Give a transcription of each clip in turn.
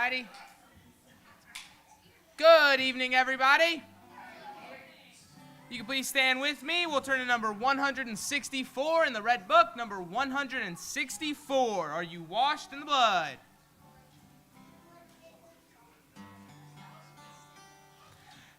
righty. Good evening, everybody. You can please stand with me. We'll turn to number 164 in the red book. Number 164. Are you washed in the blood?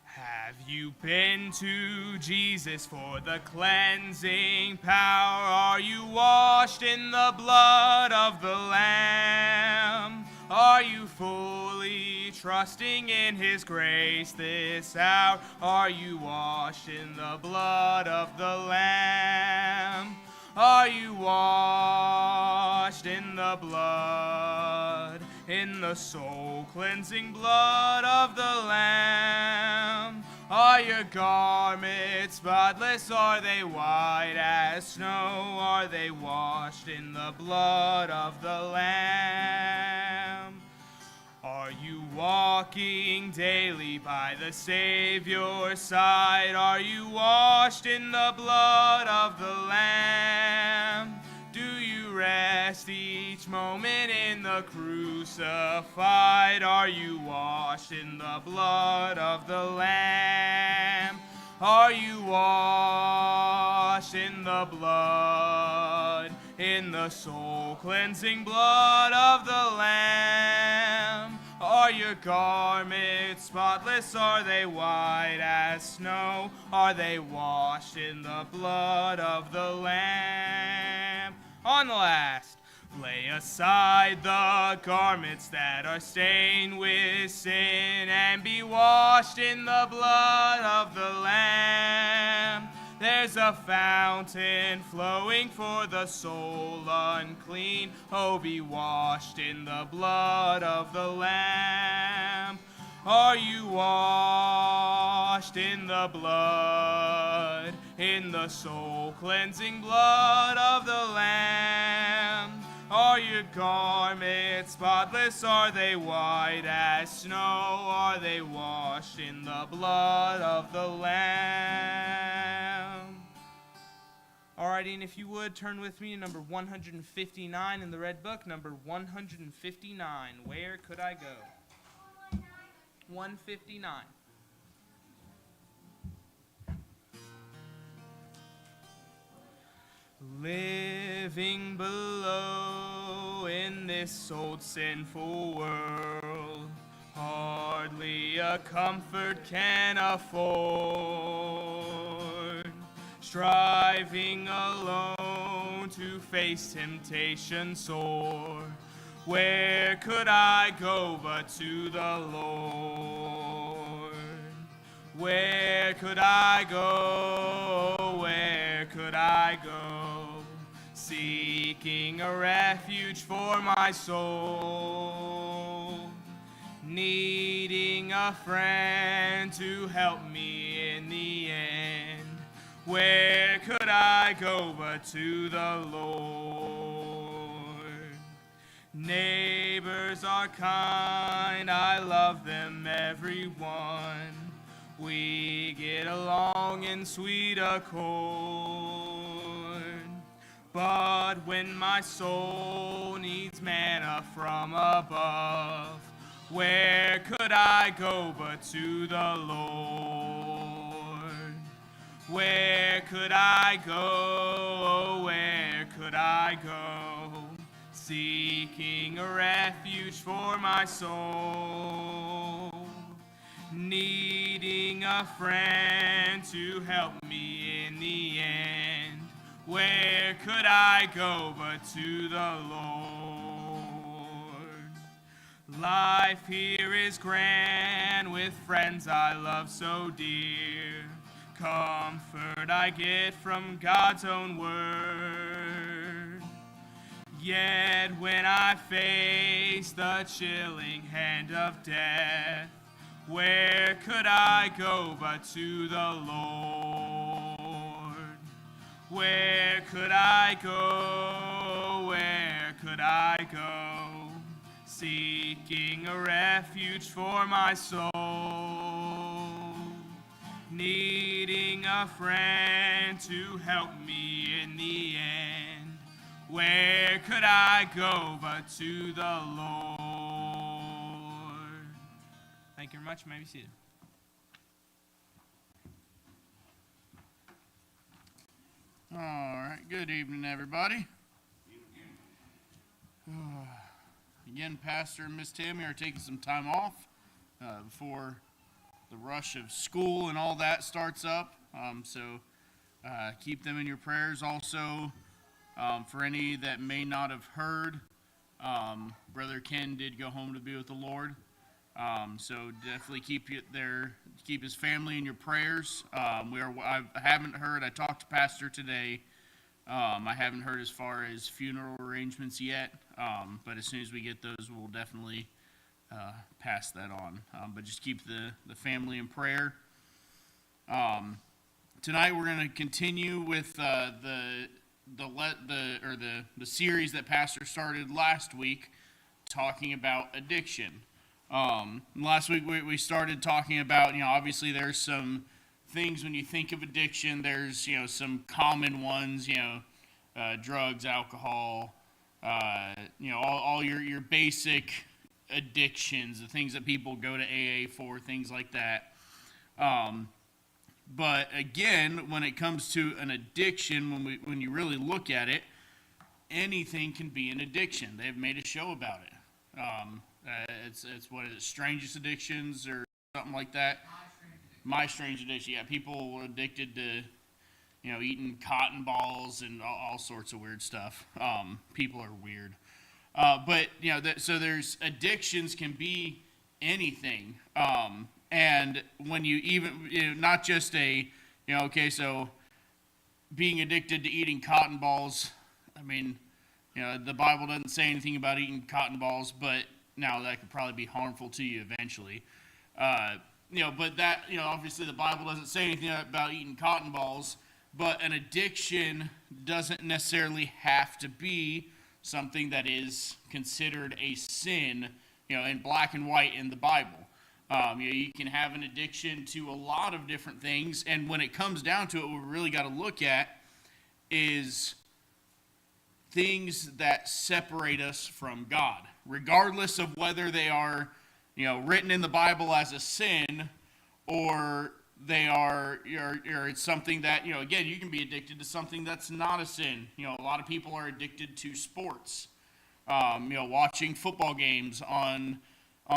Have you been to Jesus for the cleansing power? Are you washed in the blood of the Lamb? Are you fully trusting in His grace this hour? Are you washed in the blood of the Lamb? Are you washed in the blood, in the soul-cleansing blood of the Lamb? Are your garments spotless? Are they white as snow? Are they washed in the blood of the Lamb? Are you walking daily by the Savior's side? Are you washed in the blood of the Lamb? Do you rest each moment in the crucified? Are you washed in the blood of the Lamb? Are you washed in the blood, in the soul-cleansing blood of the Lamb? Are your garments spotless? Are they white as snow? Are they washed in the blood of the Lamb? On the last, lay aside the garments that are stained with sin and be washed in the blood of the Lamb. There's a fountain flowing for the soul unclean. Oh, be washed in the blood of the Lamb. Are you washed in the blood, in the soul-cleansing blood of the Lamb? Are your garments spotless? Are they white as snow? Are they washed in the blood of the Lamb? Alrighty, and if you would, turn with me to number 159 in the red book. Number 159. Where could I go? 159. Living below in this old sinful world, hardly a comfort can afford. Striving alone to face temptation sore, where could I go but to the Lord? Where could I go? Where could I go? Seeking a refuge for my soul, needing a friend to help me in the end. Where could I go but to the Lord? Neighbors are kind, I love them every one. We get along in sweet accord. But when my soul needs manna from above, where could I go but to the Lord? Where could I go? Where could I go? Seeking a refuge for my soul, needing a friend to help me in the end. Where could I go but to the Lord? Life here is grand with friends I love so dear. Comfort I get from God's own word. Yet when I face the chilling hand of death, where could I go but to the Lord? Where could I go? Where could I go? Seeking a refuge for my soul, needing a friend to help me in the end. Where could I go but to the Lord? Thank you very much. You may be seated. All right, good evening, everybody. Again, Pastor and Miss Tammy are taking some time off before the rush of school and all that starts up. So keep them in your prayers. Also, for any that may not have heard, Brother Ken did go home to be with the Lord. So definitely keep his family in your prayers. I haven't heard. I talked to Pastor today. I haven't heard as far as funeral arrangements yet, but as soon as we get those, we'll definitely pass that on. But just keep the family in prayer. Tonight we're going to continue with the series that Pastor started last week, talking about addiction. Last week we started talking about, obviously there's some things when you think of addiction. There's, some common ones, drugs, alcohol, all your basic addictions, the things that people go to AA for, things like that. But again, when it comes to an addiction, when you really look at it, anything can be an addiction. They've made a show about it. It's what is it, Strangest Addictions or something like that? My Strange Addiction. Yeah, people addicted to, eating cotton balls and all sorts of weird stuff. People are weird. But, so there's addictions can be anything. And when you even, not just so being addicted to eating cotton balls, I mean, the Bible doesn't say anything about eating cotton balls, but now that could probably be harmful to you eventually. But that, obviously the Bible doesn't say anything about eating cotton balls, but an addiction doesn't necessarily have to be something that is considered a sin, in black and white in the Bible. You can have an addiction to a lot of different things, and when it comes down to it, what we really got to look at is things that separate us from God, regardless of whether they are, written in the Bible as a sin, or they are, or it's something that, again, you can be addicted to something that's not a sin. A lot of people are addicted to sports, watching football games on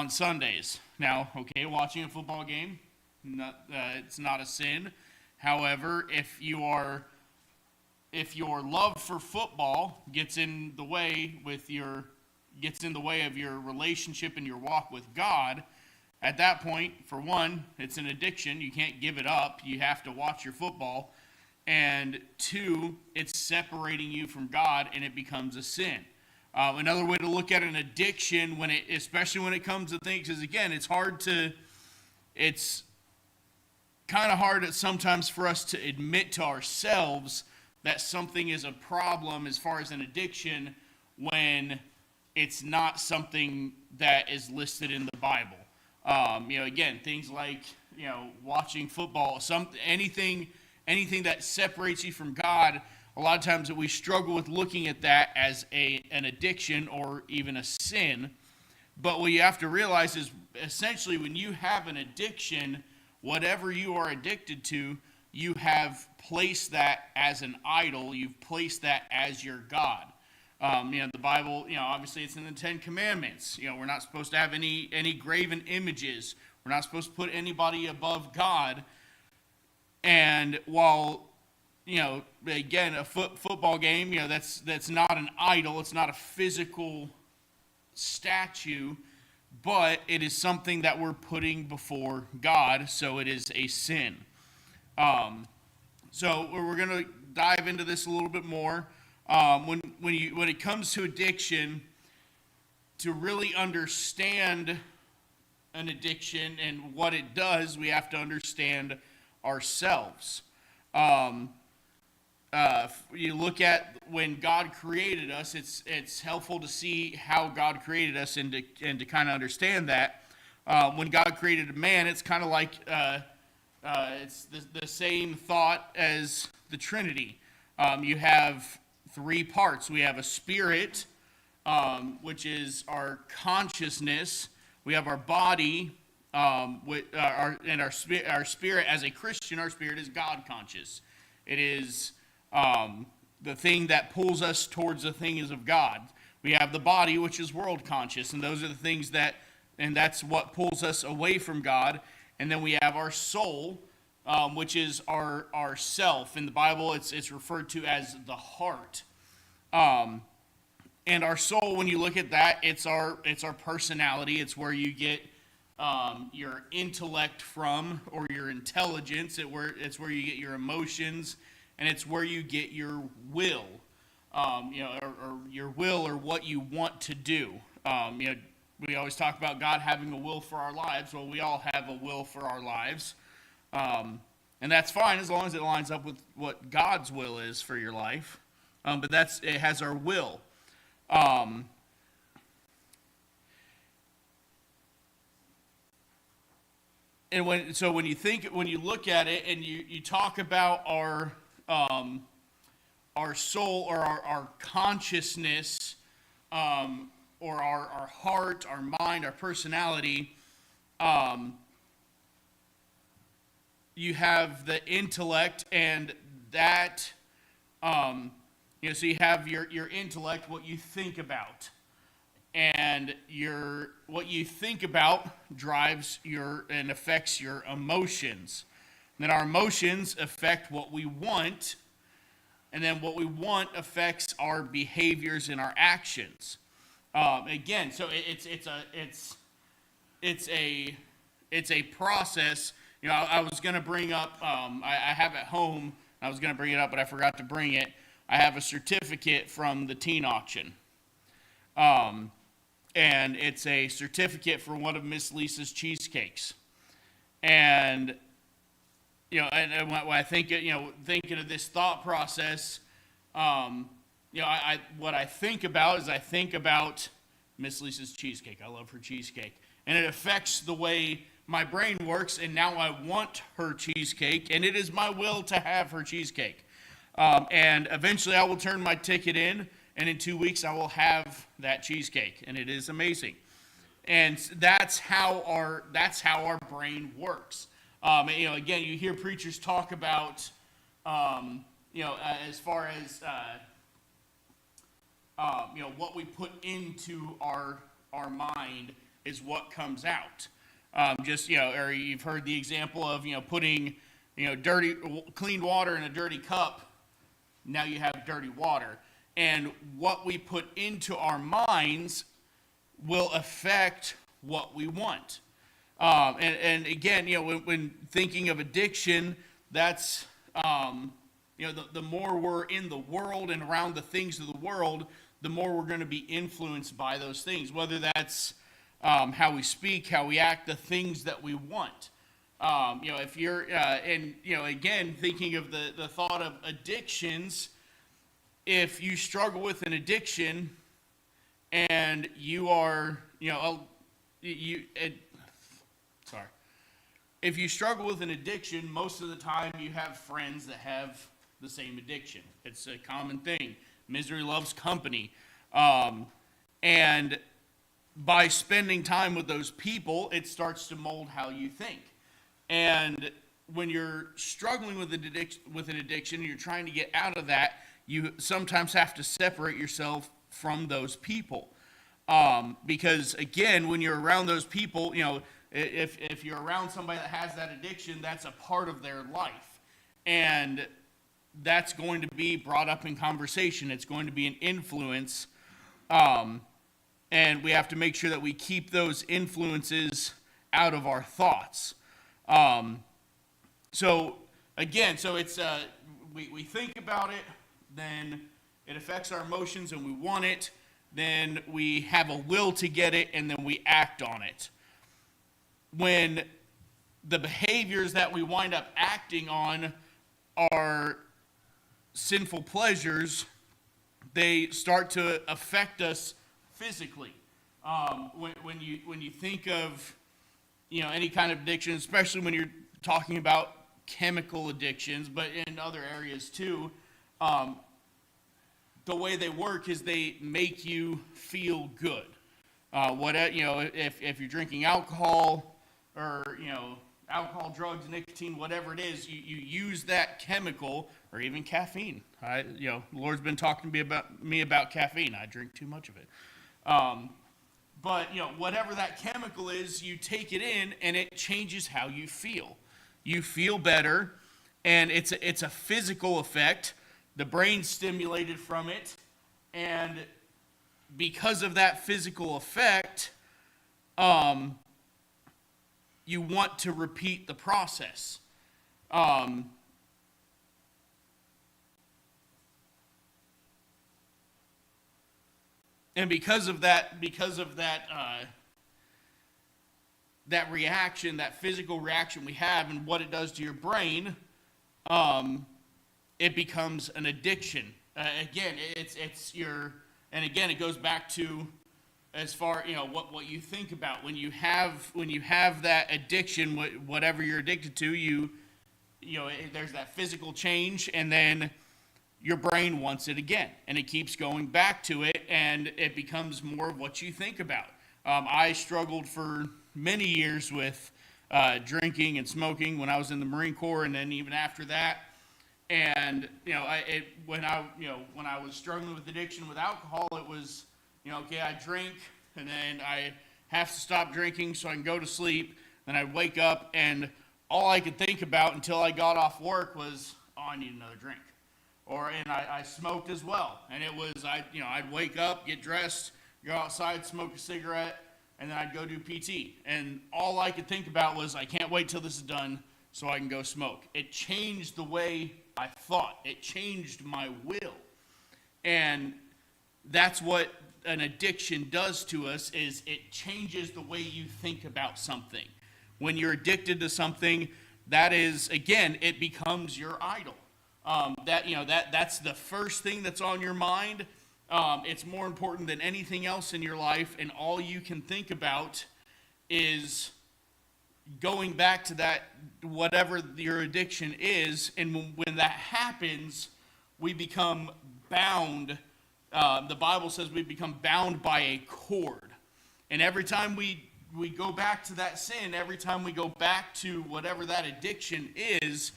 Sundays. Now, okay, watching a football game, it's not a sin. However, if your love for football gets in the way of your relationship and your walk with God, at that point, for one, it's an addiction. You can't give it up. You have to watch your football. And two, it's separating you from God, and it becomes a sin. Another way to look at an addiction, especially when it comes to things, is again, it's kind of hard sometimes for us to admit to ourselves that something is a problem as far as an addiction when it's not something that is listed in the Bible. Again, things like, watching football, anything that separates you from God, a lot of times that we struggle with looking at that as an addiction or even a sin. But what you have to realize is essentially when you have an addiction, whatever you are addicted to, you have placed that as an idol. You've placed that as your God. The Bible, obviously it's in the Ten Commandments. We're not supposed to have any graven images. We're not supposed to put anybody above God. And while, again, a football game, that's not an idol. It's not a physical statue, but it is something that we're putting before God, so it is a sin. So we're going to dive into this a little bit more. When it comes to addiction, to really understand an addiction and what it does, we have to understand ourselves. You look at when God created us, it's helpful to see how God created us and to kind of understand that. When God created a man, it's kind of like it's the same thought as the Trinity. You have three parts. We have a spirit, which is our consciousness. We have our body, our spirit as a Christian, our spirit is God conscious. It is the thing that pulls us towards the things of God. We have the body, which is world conscious, and those are the things and that's what pulls us away from God. And then we have our soul, which is our self. In the Bible, it's referred to as the heart. And our soul, when you look at that, it's our personality. It's where you get your intellect from, or your intelligence. It's where you get your emotions, and it's where you get your will, or your will, or what you want to do. We always talk about God having a will for our lives. Well, we all have a will for our lives, and that's fine as long as it lines up with what God's will is for your life. But it has our will. And when you look at it and you talk about our soul, or our consciousness, or our heart, our mind, our personality, you have the intellect, and that, so you have your intellect, what you think about. And what you think about drives and affects your emotions. And then our emotions affect what we want, and then what we want affects our behaviors and our actions. Again, so it's a process. I was going to bring up. I have at home. I was going to bring it up, but I forgot to bring it. I have a certificate from the teen auction. And it's a certificate for one of Miss Lisa's cheesecakes. And, and when I think, thinking of this thought process, what I think about is I think about Miss Lisa's cheesecake. I love her cheesecake. And it affects the way my brain works, and now I want her cheesecake, and it is my will to have her cheesecake. And eventually I will turn my ticket in, and in 2 weeks I will have that cheesecake, and it is amazing. And that's how our brain works. Again, you hear preachers talk about, as far as what we put into our mind is what comes out. Or you've heard the example of putting clean water in a dirty cup. Now you have dirty water. And what we put into our minds will affect what we want. And again, when thinking of addiction, that's, the more we're in the world and around the things of the world, the more we're going to be influenced by those things, whether that's how we speak, how we act, the things that we want. If you're, again, thinking of the thought of addictions, if you struggle with an addiction and you are, if you struggle with an addiction, most of the time you have friends that have the same addiction. It's a common thing. Misery loves company. And by spending time with those people, it starts to mold how you think. And when you're struggling with an addiction, and you're trying to get out of that, you sometimes have to separate yourself from those people. Because again, when you're around those people, if you're around somebody that has that addiction, that's a part of their life. And that's going to be brought up in conversation. It's going to be an influence. And we have to make sure that we keep those influences out of our thoughts. So it's we think about it, then it affects our emotions and we want it, then we have a will to get it, and then we act on it. When the behaviors that we wind up acting on are sinful pleasures, they start to affect us physically. When you think of any kind of addiction, especially when you're talking about chemical addictions, but in other areas too, the way they work is they make you feel good. If you're drinking alcohol, or, alcohol, drugs, nicotine, whatever it is, you use that chemical, or even caffeine. The Lord's been talking to me about caffeine. I drink too much of it. But, whatever that chemical is, you take it in and it changes how you feel. You feel better, and it's a physical effect. The brain's stimulated from it, and because of that physical effect, you want to repeat the process. And because of that that reaction, that physical reaction we have, and what it does to your brain, it becomes an addiction. Again, it goes back to, as far, what you think about when you have that addiction, whatever you're addicted to, there's that physical change, and then your brain wants it again, and it keeps going back to it, and it becomes more of what you think about. I struggled for many years with drinking and smoking when I was in the Marine Corps, and then even after that. And when I was struggling with addiction with alcohol, it was, okay, I drink, and then I have to stop drinking so I can go to sleep. Then I'd wake up, and all I could think about until I got off work was, I need another drink. And I smoked as well. And it was, I'd wake up, get dressed, go outside, smoke a cigarette, and then I'd go do PT. And all I could think about was, I can't wait till this is done so I can go smoke. It changed the way I thought. It changed my will. And that's what an addiction does to us, is it changes the way you think about something. When you're addicted to something, that is, again, it becomes your idol. That's the first thing that's on your mind. It's more important than anything else in your life, and all you can think about is going back to that, whatever your addiction is. And when that happens, we become bound. The Bible says we become bound by a cord. And every time we go back to that sin, every time we go back to whatever that addiction is,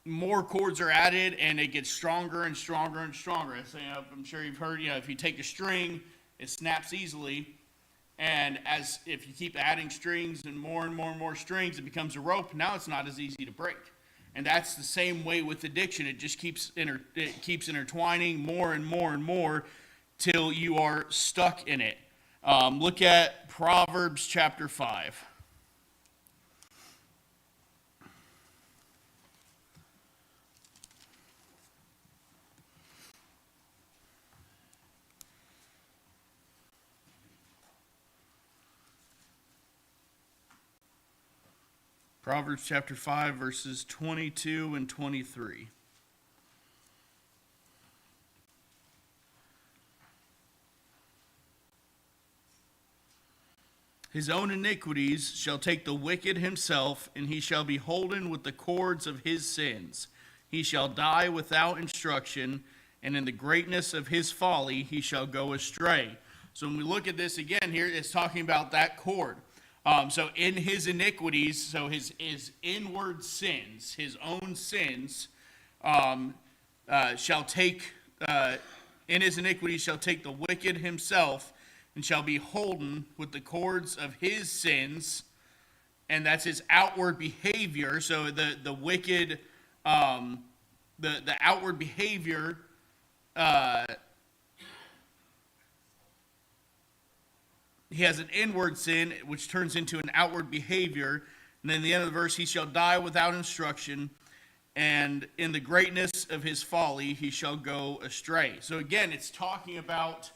more cords are added, and it gets stronger and stronger and stronger. So, I'm sure you've heard, if you take a string, it snaps easily. And if you keep adding strings and more and more and more strings, it becomes a rope. Now it's not as easy to break. And that's the same way with addiction. It just keeps intertwining more and more and more till you are stuck in it. Look at Proverbs chapter 5. Proverbs chapter 5, verses 22 and 23. His own iniquities shall take the wicked himself, and he shall be holden with the cords of his sins. He shall die without instruction, and in the greatness of his folly he shall go astray. So when we look at this again here, it's talking about that cord. So in his iniquities, so his inward sins, his own sins, shall take, in his iniquities shall take the wicked himself, and shall be holden with the cords of his sins. And that's his outward behavior. So the wicked, the outward behavior, he has an inward sin, which turns into an outward behavior. And then the end of the verse, he shall die without instruction, and in the greatness of his folly he shall go astray. So again, it's talking about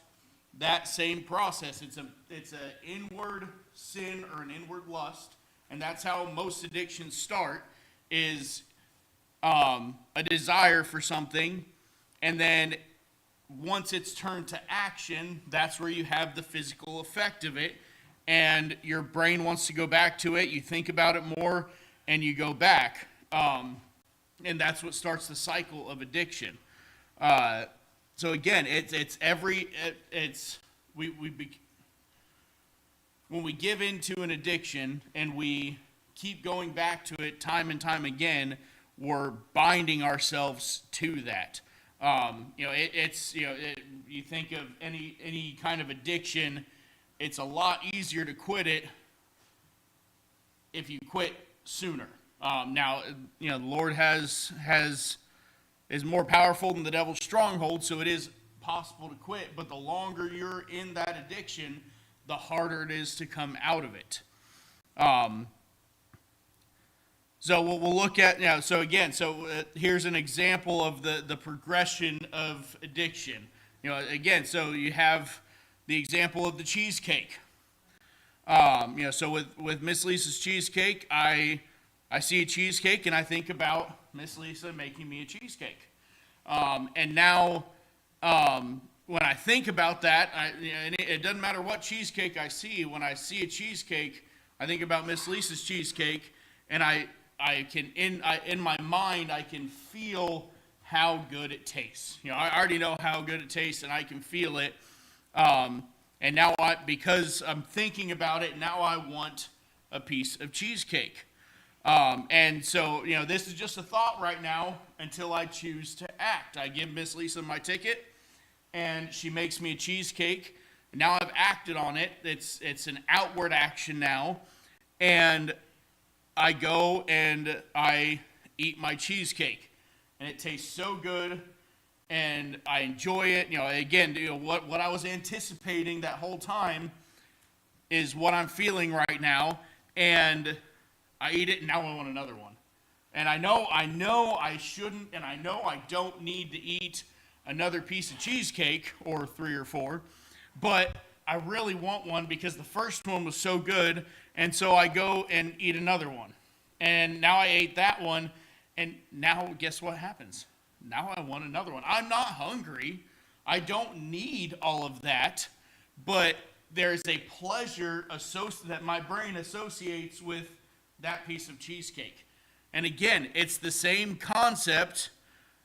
that same process. It's an inward sin or an inward lust, and that's how most addictions start, is a desire for something, and then once it's turned to action, that's where you have the physical effect of it, and your brain wants to go back to it. You think about it more, and you go back, and that's what starts the cycle of addiction. So again, when we give into an addiction and we keep going back to it time and time again, we're binding ourselves to that. You think of any kind of addiction, it's a lot easier to quit it if you quit sooner. Now, the Lord is more powerful than the devil's stronghold, so it is possible to quit. But the longer you're in that addiction, the harder it is to come out of it. So we'll look at here's an example of the progression of addiction. So you have the example of the cheesecake. So with Miss Lisa's cheesecake, I see a cheesecake and I think about Miss Lisa making me a cheesecake. And now, when I think about that, it doesn't matter what cheesecake I see. When I see a cheesecake, I think about Miss Lisa's cheesecake, and in my mind, I can feel how good it tastes. I already know how good it tastes, and I can feel it. And now, because I'm thinking about it, now I want a piece of cheesecake. And so, this is just a thought right now until I choose to act. I give Miss Lisa my ticket, and she makes me a cheesecake. Now I've acted on it. It's an outward action now. And I go and I eat my cheesecake. And it tastes so good, and I enjoy it. What I was anticipating that whole time is what I'm feeling right now. And I eat it, and now I want another one. And I know I shouldn't, and I know I don't need to eat another piece of cheesecake, or 3 or 4, but I really want one because the first one was so good, and so I go and eat another one. And now I ate that one, and now guess what happens? Now I want another one. I'm not hungry. I don't need all of that, but there's a pleasure that my brain associates with that piece of cheesecake. And again, it's the same concept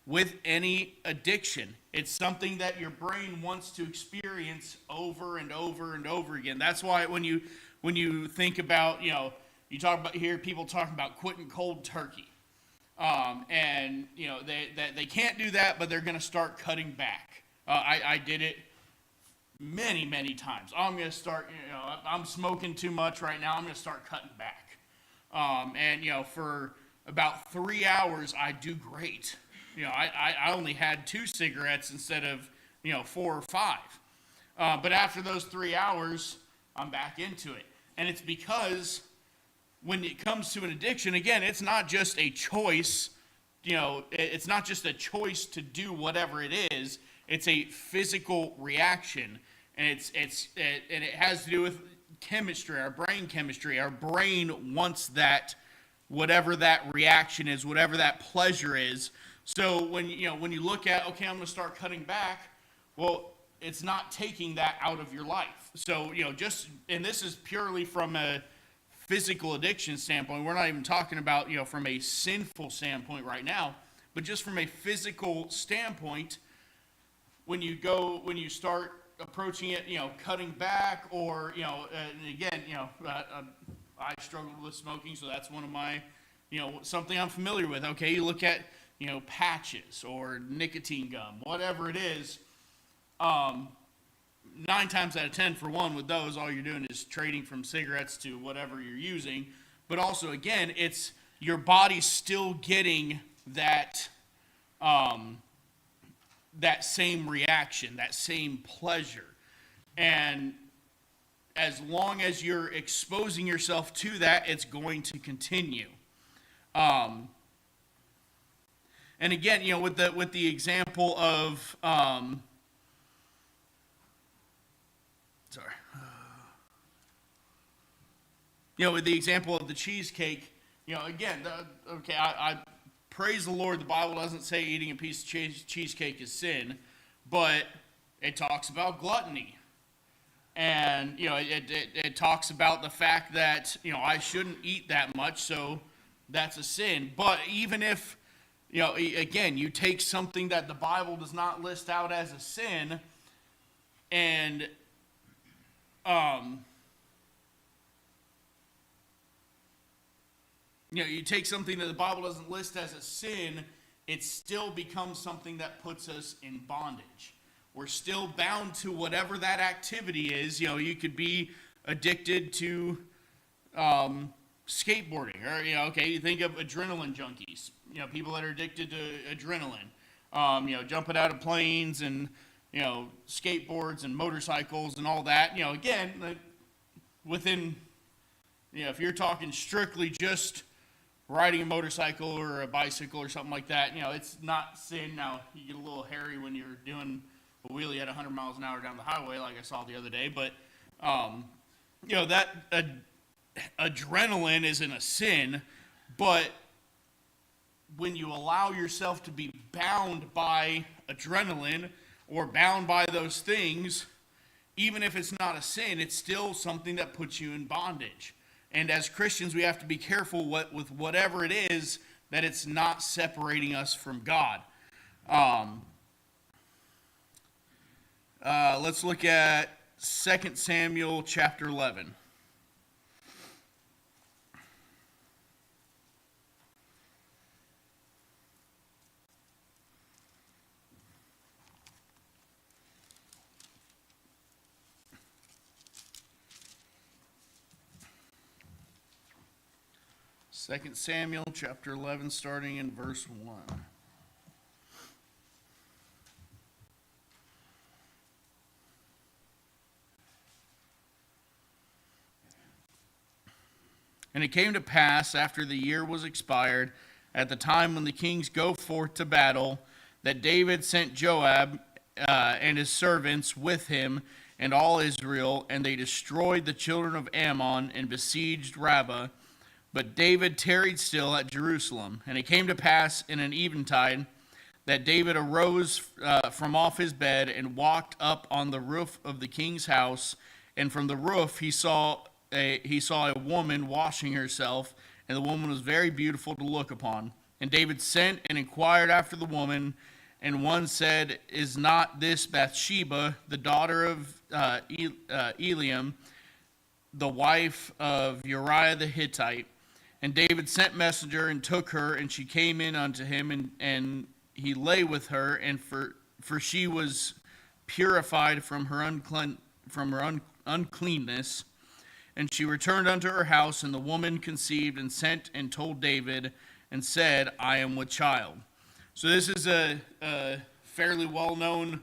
with any addiction. It's something that your brain wants to experience over and over and over again. That's why when you think about, you hear people talking about quitting cold turkey. And they can't do that, but they're going to start cutting back. I did it many, many times. I'm going to start, I'm smoking too much right now. I'm going to start cutting back. For about 3 hours, I do great. I only had 2 cigarettes instead of, 4 or 5. But after those 3 hours, I'm back into it. And it's because when it comes to an addiction, again, it's not just a choice, it's not just a choice to do whatever it is. It's a physical reaction. And it has to do with chemistry, our brain chemistry. Our brain wants that, whatever that reaction is, whatever that pleasure is. So when you look at, okay, I'm going to start cutting back, well, it's not taking that out of your life. So, and this is purely from a physical addiction standpoint. We're not even talking about, from a sinful standpoint right now, but just from a physical standpoint, when you start approaching it, cutting back, or, and again, I struggle with smoking, so that's one of my, something I'm familiar with. Okay, you look at, patches or nicotine gum, whatever it is, 9 times out of 10, for one, with those, all you're doing is trading from cigarettes to whatever you're using. But also, again, it's your body's still getting that, that same reaction, that same pleasure. And as long as you're exposing yourself to that, it's going to continue. And again, with the example of, with the example of the cheesecake, again, I praise the Lord. The Bible doesn't say eating a piece of cheesecake is sin, but it talks about gluttony. And, it talks about the fact that, I shouldn't eat that much, so that's a sin. But even if, again, you take something that the Bible does not list out as a sin, and you take something that the Bible doesn't list as a sin, it still becomes something that puts us in bondage. We're still bound to whatever that activity is. You could be addicted to skateboarding, or you think of adrenaline junkies. People that are addicted to adrenaline. Jumping out of planes and skateboards and motorcycles and all that. Again, within if you're talking strictly just riding a motorcycle or a bicycle or something like that, it's not sin. Now, you get a little hairy when you're doing a wheelie at 100 miles an hour down the highway, like I saw the other day. But, that adrenaline isn't a sin. But when you allow yourself to be bound by adrenaline or bound by those things, even if it's not a sin, it's still something that puts you in bondage. And as Christians, we have to be careful with whatever it is, that it's not separating us from God. Let's look at 2 Samuel chapter 11. Second Samuel chapter 11, starting in verse 1. And it came to pass, after the year was expired, at the time when the kings go forth to battle, that David sent Joab and his servants with him and all Israel, and they destroyed the children of Ammon and besieged Rabbah. But David tarried still at Jerusalem. And it came to pass in an eventide that David arose from off his bed and walked up on the roof of the king's house. And from the roof he saw a woman washing herself, and the woman was very beautiful to look upon. And David sent and inquired after the woman, and one said, "Is not this Bathsheba, the daughter of Eliam, the wife of Uriah the Hittite?" And David sent messenger and took her, and she came in unto him, and he lay with her, and for she was purified from her uncleanness. And she returned unto her house, and the woman conceived and sent and told David and said, "I am with child." So this is a fairly well-known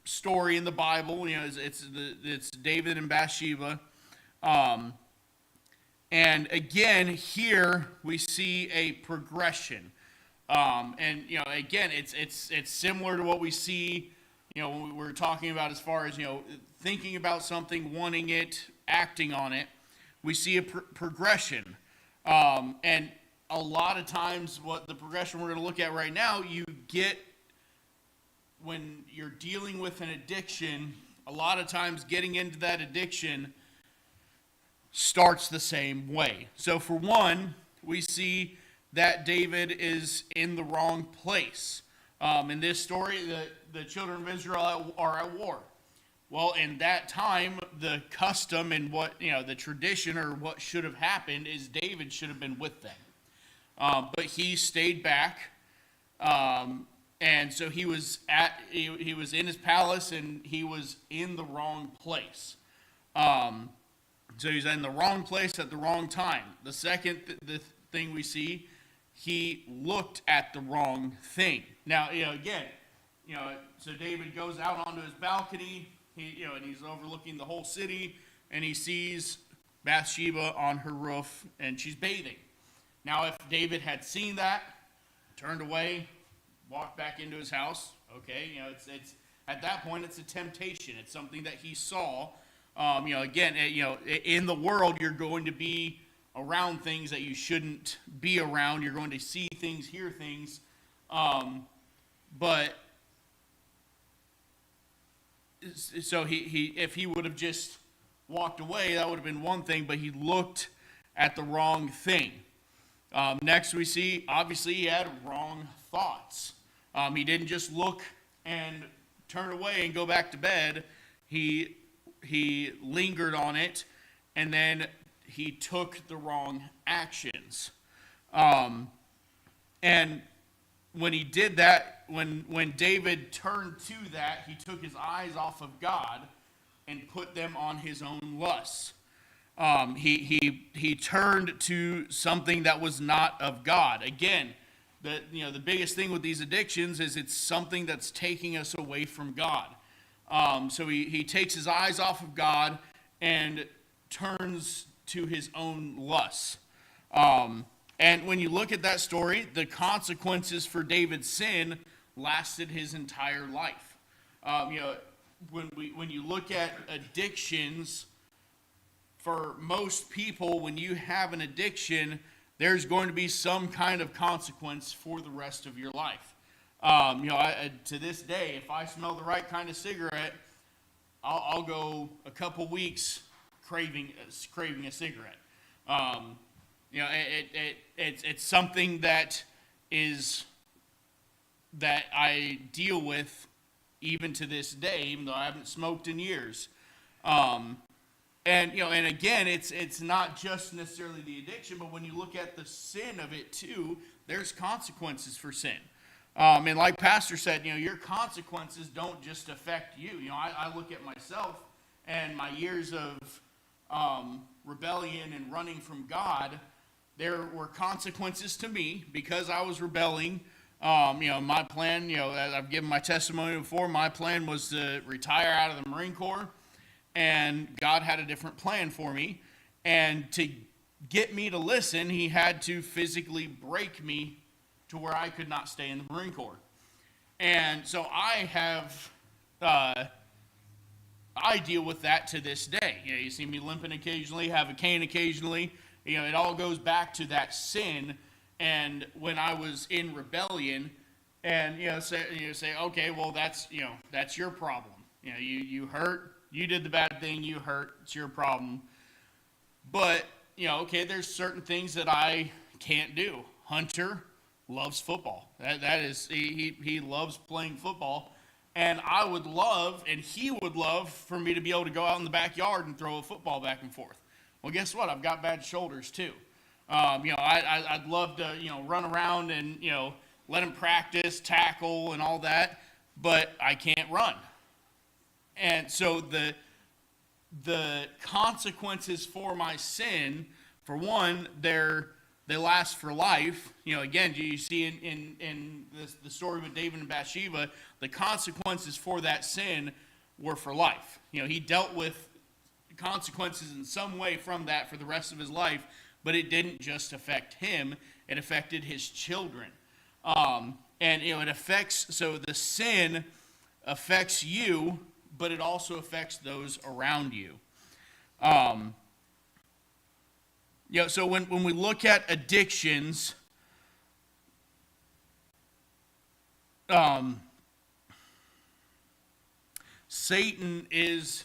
story in the Bible. It's David and Bathsheba. And again, here we see a progression. Again, it's similar to what we see, when we're talking about as far as, thinking about something, wanting it, acting on it. We see a progression. And a lot of times what the progression we're going to look at right now, you get when you're dealing with an addiction, a lot of times getting into that addiction starts the same way. So for one, we see that David is in the wrong place. In this story, the children of Israel are at war. Well, in that time, the custom and what, the tradition or what should have happened is David should have been with them. But he stayed back. And so he was in his palace, and he was in the wrong place. So he's in the wrong place at the wrong time. The second the thing we see, he looked at the wrong thing. Now, so David goes out onto his balcony, and he's overlooking the whole city, and he sees Bathsheba on her roof, and she's bathing. Now, if David had seen that, turned away, walked back into his house, okay, it's at that point, it's a temptation. It's something that he saw. In the world, you're going to be around things that you shouldn't be around. You're going to see things, hear things. But so if he would have just walked away, that would have been one thing, but he looked at the wrong thing. Next we see, obviously, he had wrong thoughts. He didn't just look and turn away and go back to bed. He lingered on it, and then he took the wrong actions. And when he did that, when David turned to that, he took his eyes off of God and put them on his own lusts. He turned to something that was not of God. Again, the biggest thing with these addictions is it's something that's taking us away from God. So he takes his eyes off of God and turns to his own lusts. And when you look at that story, the consequences for David's sin lasted his entire life. When you look at addictions, for most people, when you have an addiction, there's going to be some kind of consequence for the rest of your life. To this day, if I smell the right kind of cigarette, I'll go a couple weeks craving a cigarette. It's something that I deal with even to this day, even though I haven't smoked in years. And again, it's not just necessarily the addiction, but when you look at the sin of it too, there's consequences for sin. And like Pastor said, your consequences don't just affect you. I look at myself and my years of rebellion and running from God. There were consequences to me because I was rebelling. My plan, as I've given my testimony before, my plan was to retire out of the Marine Corps. And God had a different plan for me. And to get me to listen, he had to physically break me to where I could not stay in the Marine Corps. And so I deal with that to this day. You see me limping occasionally, have a cane occasionally. It all goes back to that sin. And when I was in rebellion, and say, okay, well that's your problem. You hurt. You did the bad thing, you hurt, it's your problem. But, there's certain things that I can't do. Hunter loves football. That is, he loves playing football. And I would love, and he would love, for me to be able to go out in the backyard and throw a football back and forth. Well, guess what? I've got bad shoulders too. I'd love to, run around and, let him practice, tackle, and all that, but I can't run. And so the consequences for my sin, for one, they last for life. Again, you see in the story with David and Bathsheba, the consequences for that sin were for life. He dealt with consequences in some way from that for the rest of his life, but it didn't just affect him, it affected his children. It affects, so the sin affects you, but it also affects those around you. So when we look at addictions, Satan is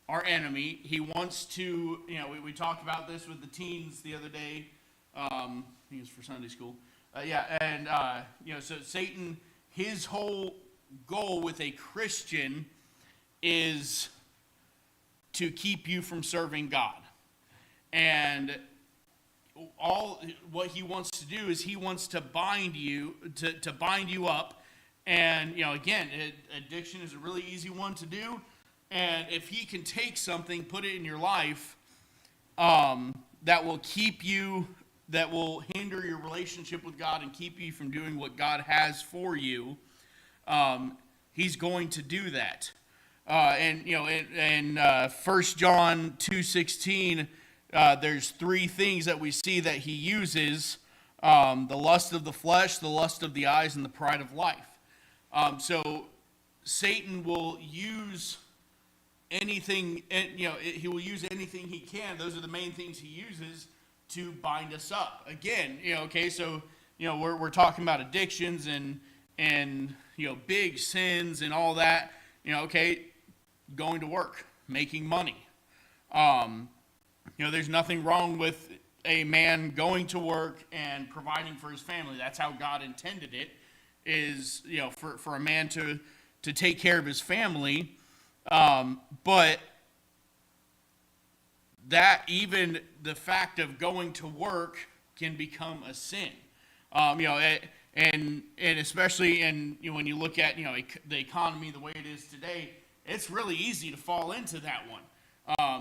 our enemy. He wants to, we talked about this with the teens the other day. I think it was for Sunday school. So Satan, his whole goal with a Christian is to keep you from serving God. And all what he wants to do is he wants to bind you, to bind you up. And, again, addiction is a really easy one to do. And if he can take something, put it in your life, that will keep you, that will hinder your relationship with God and keep you from doing what God has for you, he's going to do that. In 1 John 2:16, there's three things that we see that he uses: the lust of the flesh, the lust of the eyes, and the pride of life. So Satan will use anything, he will use anything he can. Those are the main things he uses to bind us up. Again, we're talking about addictions and big sins and all that. Going to work, making money. There's nothing wrong with a man going to work and providing for his family. That's how God intended it, is, for a man to take care of his family. But that even the fact of going to work can become a sin. And especially when you look at the economy the way it is today, it's really easy to fall into that one.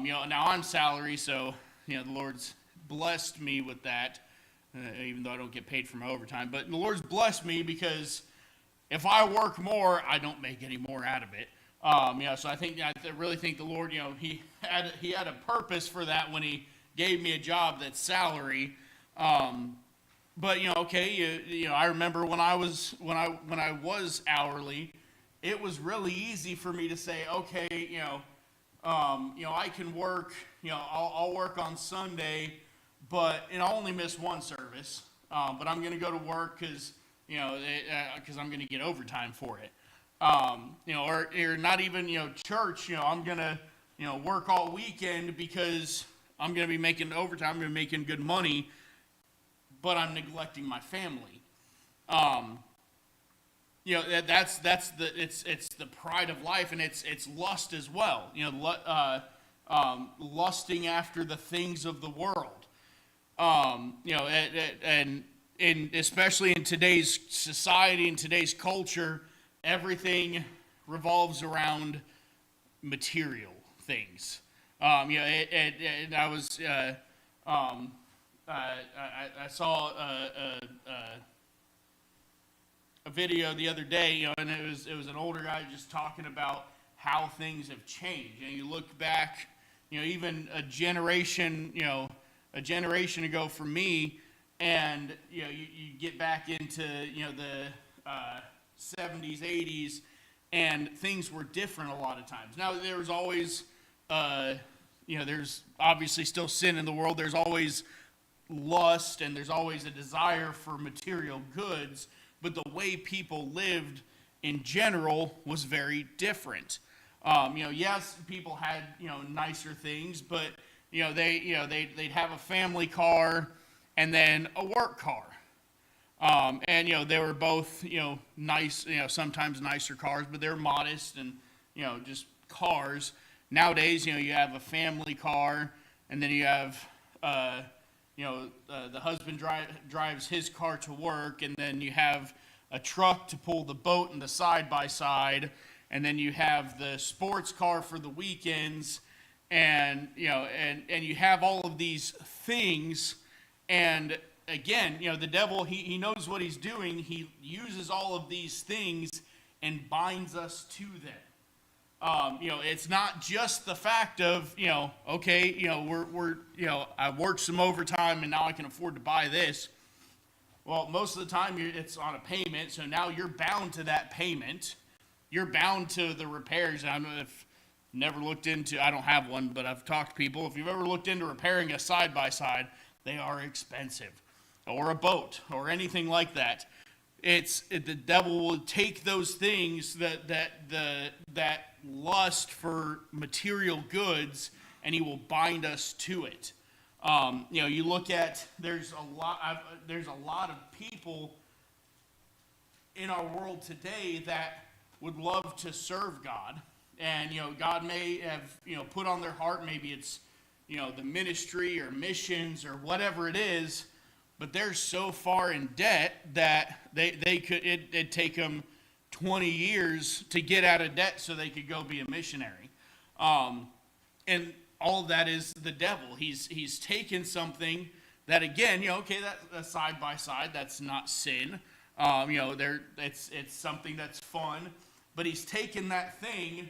Now I'm salary, so the Lord's blessed me with that, even though I don't get paid for my overtime. But the Lord's blessed me because if I work more, I don't make any more out of it. So I really think the Lord, He had a purpose for that when He gave me a job that's salary. But I remember when I was hourly, it was really easy for me to say, okay, I can work, I'll work on Sunday, and I'll only miss one service, but I'm going to go to work because I'm going to get overtime for it. Or not even, church, I'm going to, work all weekend because I'm going to be making overtime, I'm going to be making good money, but I'm neglecting my family. It's the pride of life, and it's lust as well. Lusting after the things of the world. And especially in today's society, in today's culture, everything revolves around material things. And I was. I saw a video the other day, and it was an older guy just talking about how things have changed. And you look back, even a generation ago for me, and you get back into the 70s, 80s, and things were different a lot of times. Now there was always there's obviously still sin in the world. There's always lust, and there's always a desire for material goods, but the way people lived in general was very different. Yes, people had nicer things, but they'd have a family car and then a work car, and they were both nice, sometimes nicer cars, but they're modest and just cars. Nowadays, you have a family car, and then you have the husband drives his car to work, and then you have a truck to pull the boat and the side-by-side, and then you have the sports car for the weekends, and you have all of these things, and again, the devil, he knows what he's doing. He uses all of these things and binds us to them. It's not just the fact of, I worked some overtime and now I can afford to buy this. Well, most of the time it's on a payment, so now you're bound to that payment. You're bound to the repairs. I've never looked into, I don't have one, but I've talked to people. If you've ever looked into repairing a side-by-side, they are expensive. Or a boat, or anything like that. The devil will take those things that lust for material goods, and he will bind us to it. You look at there's a lot of people in our world today that would love to serve God, and God may have put on their heart, maybe it's the ministry or missions or whatever it is. But they're so far in debt that it'd take them 20 years to get out of debt so they could go be a missionary. And all of that is the devil. He's taken something that, again, that's side by side, that's not sin. It's something that's fun, but he's taken that thing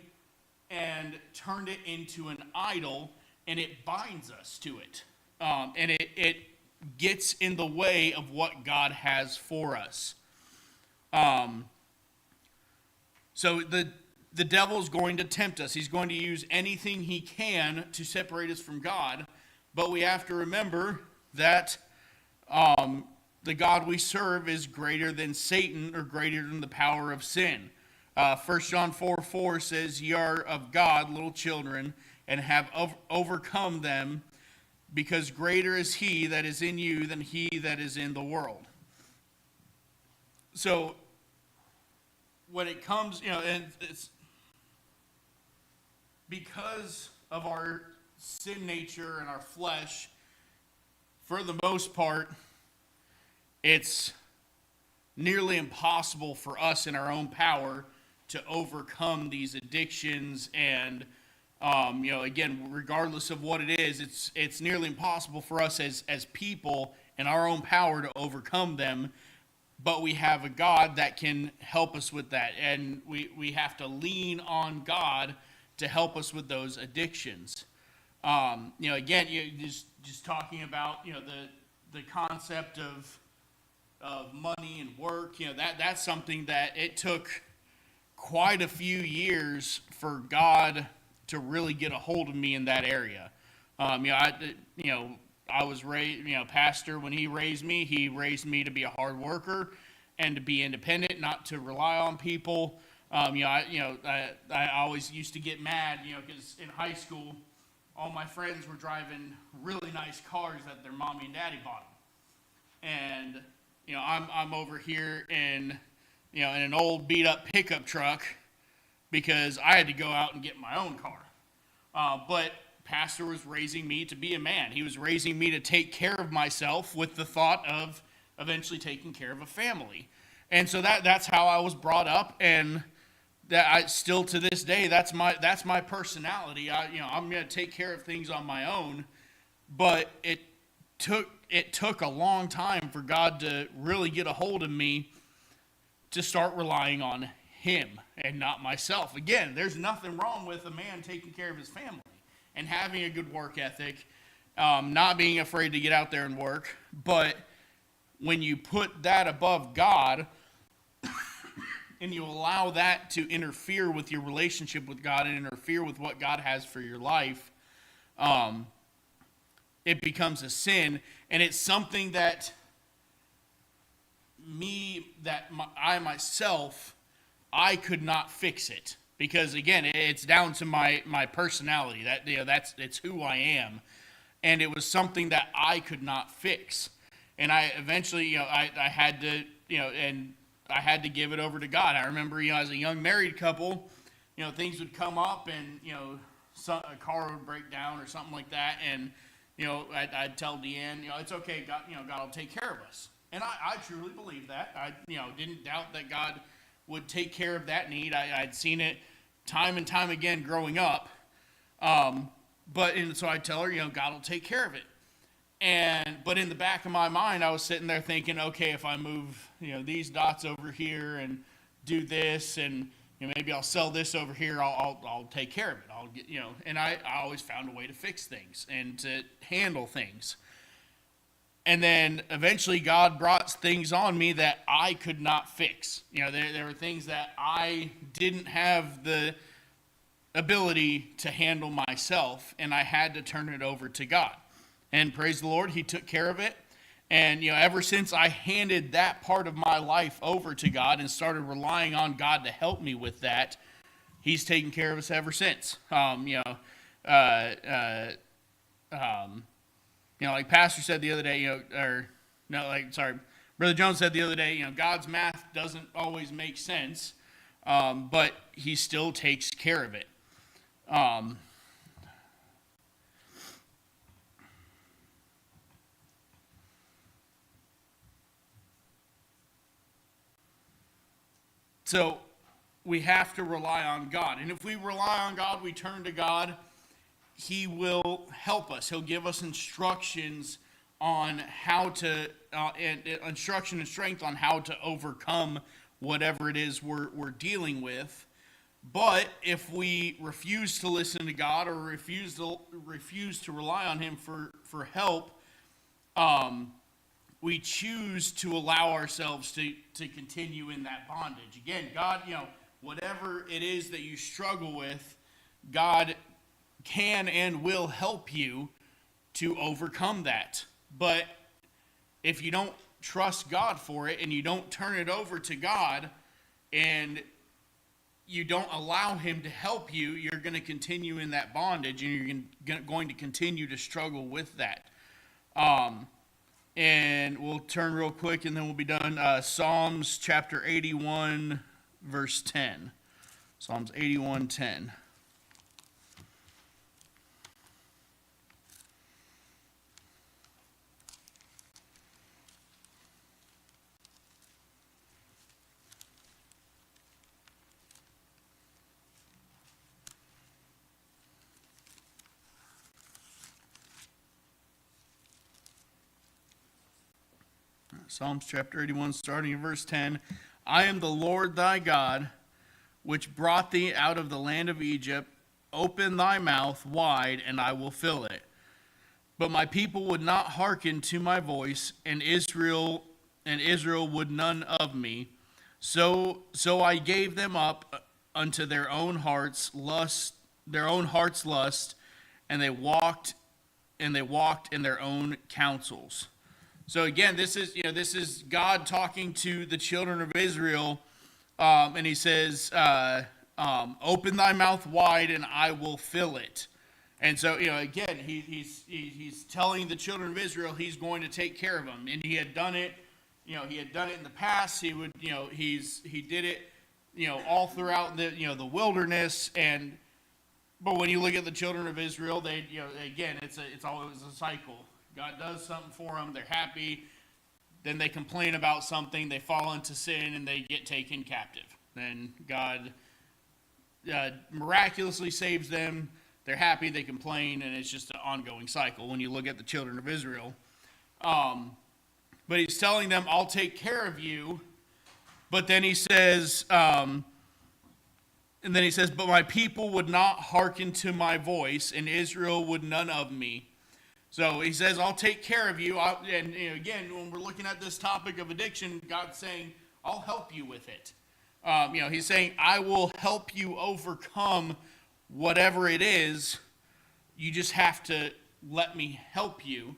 and turned it into an idol, and it binds us to it. And it gets in the way of what God has for us. So the devil's going to tempt us. He's going to use anything he can to separate us from God. But we have to remember that the God we serve is greater than Satan, or greater than the power of sin. 1 John 4:4 says, "Ye are of God, little children, and have overcome them, because greater is he that is in you than he that is in the world." So when it comes, and it's because of our sin nature and our flesh, for the most part, it's nearly impossible for us in our own power to overcome these addictions. And again, regardless of what it is, it's nearly impossible for us as people in our own power to overcome them. But we have a God that can help us with that, and we have to lean on God to help us with those addictions. Again, you just talking about the concept of money and work. That's something that it took quite a few years for God to really get a hold of me in that area. I was raised, pastor, when he raised me to be a hard worker and to be independent, not to rely on people. I always used to get mad, because in high school, all my friends were driving really nice cars that their mommy and daddy bought them. And, I'm over here in an old beat up pickup truck because I had to go out and get my own car. But pastor was raising me to be a man. He was raising me to take care of myself with the thought of eventually taking care of a family. And so that's how I was brought up, and that I still to this day, that's my personality. I'm going to take care of things on my own. But it took a long time for God to really get a hold of me to start relying on him and not myself. Again, there's nothing wrong with a man taking care of his family and having a good work ethic, not being afraid to get out there and work. But when you put that above God and you allow that to interfere with your relationship with God and interfere with what God has for your life, it becomes a sin. And it's something that I myself, I could not fix it. Because again, it's down to my personality. It's who I am, and it was something that I could not fix. And I eventually, I had to, and I had to give it over to God. I remember, as a young married couple, things would come up, and a car would break down or something like that, and I'd tell Deanne, it's okay, God, God will take care of us. And I truly believe that. I didn't doubt that God would take care of that need. I'd seen it time and time again growing up. So I tell her, God will take care of it. But in the back of my mind, I was sitting there thinking, okay, if I move, these dots over here and do this, and maybe I'll sell this over here, I'll take care of it. I'll get, and I always found a way to fix things and to handle things. And then eventually God brought things on me that I could not fix. There were things that I didn't have the ability to handle myself, and I had to turn it over to God. And praise the Lord, he took care of it. And, ever since I handed that part of my life over to God and started relying on God to help me with that, he's taken care of us ever since. Like Pastor said the other day, Brother Jones said the other day, God's math doesn't always make sense, but he still takes care of it. So we have to rely on God. And if we rely on God, we turn to God, he will help us. He'll give us instructions on how to, instruction and strength on how to overcome whatever it is we're dealing with. But if we refuse to listen to God or refuse to rely on him for help, we choose to allow ourselves to continue in that bondage. Again, God, whatever it is that you struggle with, God can and will help you to overcome that. But if you don't trust God for it and you don't turn it over to God and you don't allow him to help you, you're going to continue in that bondage and you're going to continue to struggle with that. And we'll turn real quick and then we'll be done. Psalms chapter 81, verse 10. Psalms 81:10. Psalms chapter 81, starting in verse 10. I am the Lord thy God, which brought thee out of the land of Egypt. Open thy mouth wide, and I will fill it. But my people would not hearken to my voice, and Israel would none of me. So I gave them up unto their own hearts lust, and they walked in their own counsels. So again, this is God talking to the children of Israel, and he says, "Open thy mouth wide, and I will fill it." And so, again, he's telling the children of Israel he's going to take care of them, and he had done it. He had done it in the past. He would, he did it, all throughout the wilderness. But when you look at the children of Israel, they, again, it's always a cycle. God does something for them, they're happy. Then they complain about something, they fall into sin, and they get taken captive. Then God miraculously saves them. They're happy, they complain, and it's just an ongoing cycle when you look at the children of Israel. But he's telling them, I'll take care of you. But then he says, but my people would not hearken to my voice, and Israel would none of me. So he says, I'll take care of you. And again, when we're looking at this topic of addiction, God's saying, I'll help you with it. He's saying, I will help you overcome whatever it is. You just have to let me help you.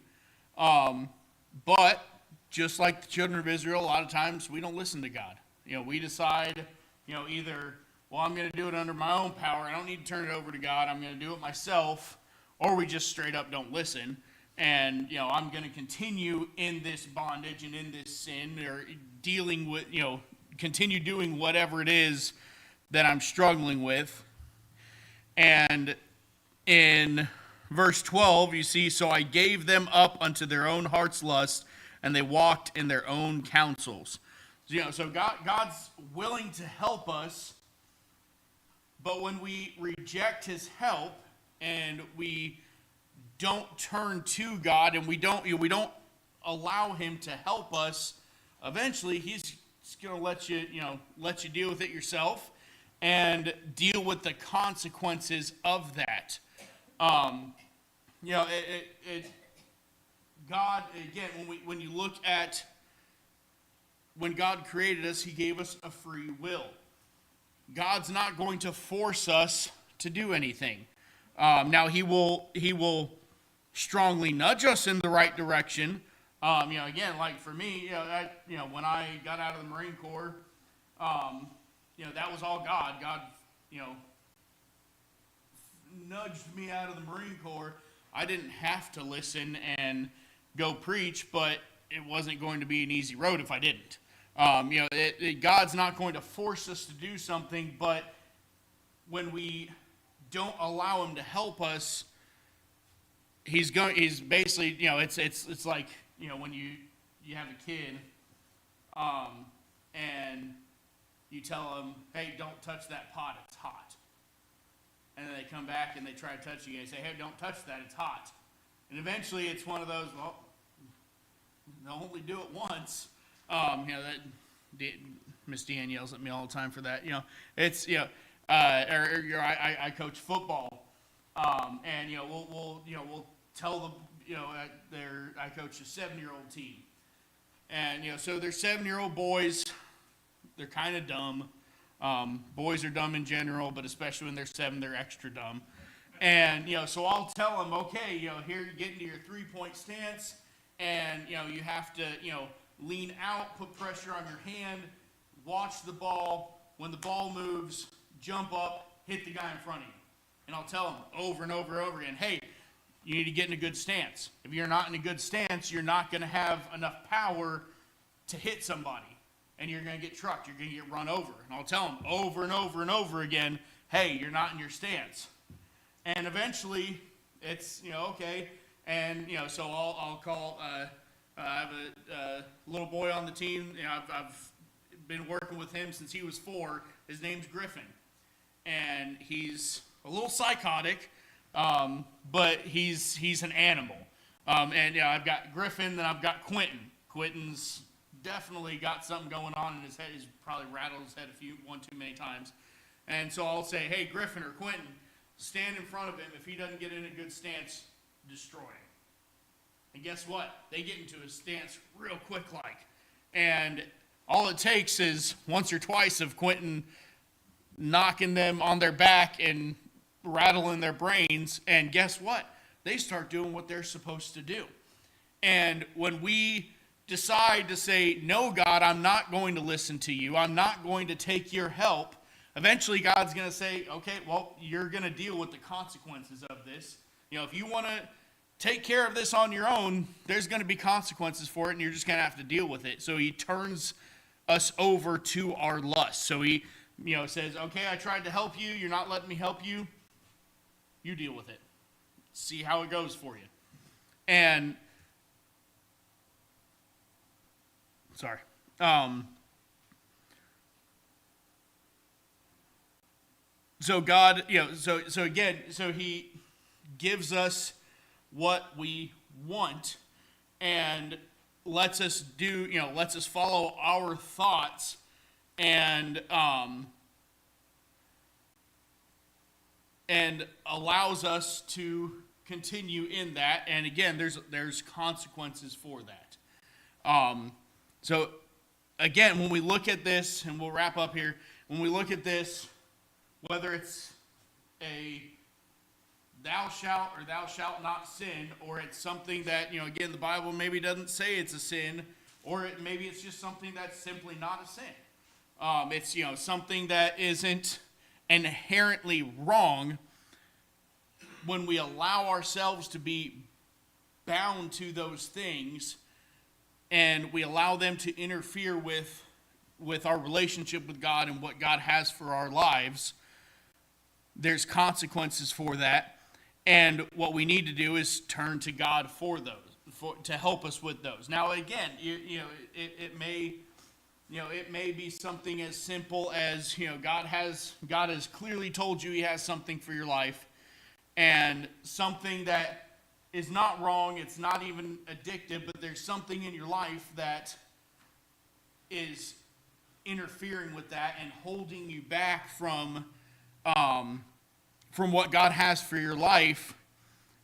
But just like the children of Israel, a lot of times we don't listen to God. We decide, either, well, I'm going to do it under my own power. I don't need to turn it over to God. I'm going to do it myself. Or we just straight up don't listen. And, I'm going to continue in this bondage and in this sin, or dealing with, continue doing whatever it is that I'm struggling with. And in verse 12, you see, so I gave them up unto their own heart's lust, and they walked in their own counsels. So God's willing to help us, but when we reject his help and we don't turn to God and we don't allow him to help us, eventually he's going to let you deal with it yourself and deal with the consequences of that. God, again, when you look at when God created us, he gave us a free will. God's not going to force us to do anything. Now he will strongly nudge us in the right direction. Again, like for me, when I got out of the Marine Corps, that was all God. God, nudged me out of the Marine Corps. I didn't have to listen and go preach, but it wasn't going to be an easy road if I didn't. God's not going to force us to do something, but when we don't allow him to help us, he's basically, it's like, when you have a kid, and you tell them, hey, don't touch that pot, it's hot. And then they come back and they try to touch you and say, hey, don't touch that, it's hot. And eventually it's one of those, well, they'll only do it once. Miss Deanne yells at me all the time for that. I coach football, and we'll tell them, I coach a 7-year-old team, and so they're 7-year-old boys. They're kind of dumb. Boys are dumb in general, but especially when they're 7, they're extra dumb. And so I'll tell them, okay, here you get into your 3-point stance, and you have to lean out, put pressure on your hand, watch the ball. When the ball moves, jump up, hit the guy in front of you. And I'll tell them over and over and over again, hey, you need to get in a good stance. If you're not in a good stance, you're not going to have enough power to hit somebody. And you're going to get trucked. You're going to get run over. And I'll tell them over and over and over again, hey, you're not in your stance. And eventually, it's, okay. And, so I'll call, I have a little boy on the team. I've been working with him since he was 4. His name's Griffin. And he's a little psychotic, but he's an animal. And I've got Griffin, then I've got Quentin. Quentin's definitely got something going on in his head. He's probably rattled his head one too many times. And so I'll say, hey, Griffin or Quentin, stand in front of him. If he doesn't get in a good stance, destroy him. And guess what? They get into a stance real quick like. And all it takes is once or twice of Quentin knocking them on their back and rattling their brains. And guess what? They start doing what they're supposed to do. And when we decide to say, no, God, I'm not going to listen to you, I'm not going to take your help, eventually God's going to say, okay, well, you're going to deal with the consequences of this. You know, if you want to take care of this on your own, there's going to be consequences for it, and you're just going to have to deal with it. So he turns us over to our lust. So he, says, okay, I tried to help you, you're not letting me help you, you deal with it. See how it goes for you. And sorry. So God, so again, so he gives us what we want and lets us follow our thoughts and allows us to continue in that. And again, there's consequences for that. So again, when we look at this, and we'll wrap up here, when we look at this, whether it's a thou shalt or thou shalt not sin, or it's something that, again, the Bible maybe doesn't say it's a sin, or maybe it's just something that's simply not a sin. It's, something that isn't inherently wrong. When we allow ourselves to be bound to those things, and we allow them to interfere with our relationship with God and what God has for our lives, there's consequences for that. And what we need to do is turn to God for those, to help us with those. Now, again, it may be something as simple as, God has clearly told you he has something for your life, and something that is not wrong, it's not even addictive, but there's something in your life that is interfering with that and holding you back from what God has for your life.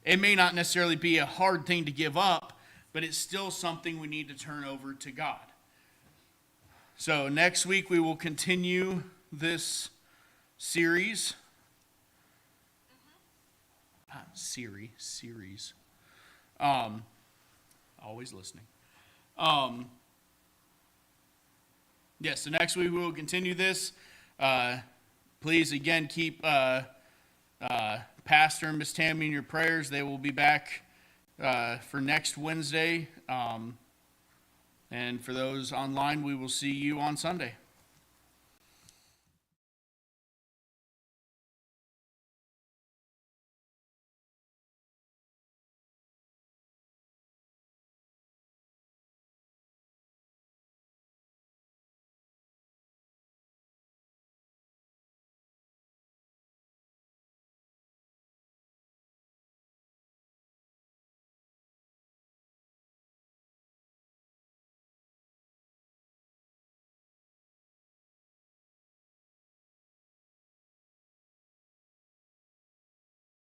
It may not necessarily be a hard thing to give up, but it's still something we need to turn over to God. So next week we will continue this series. Series. Always listening. Yes, so next week we will continue this. Please, again, keep Pastor and Miss Tammy in your prayers. They will be back for next Wednesday. And for those online, we will see you on Sunday.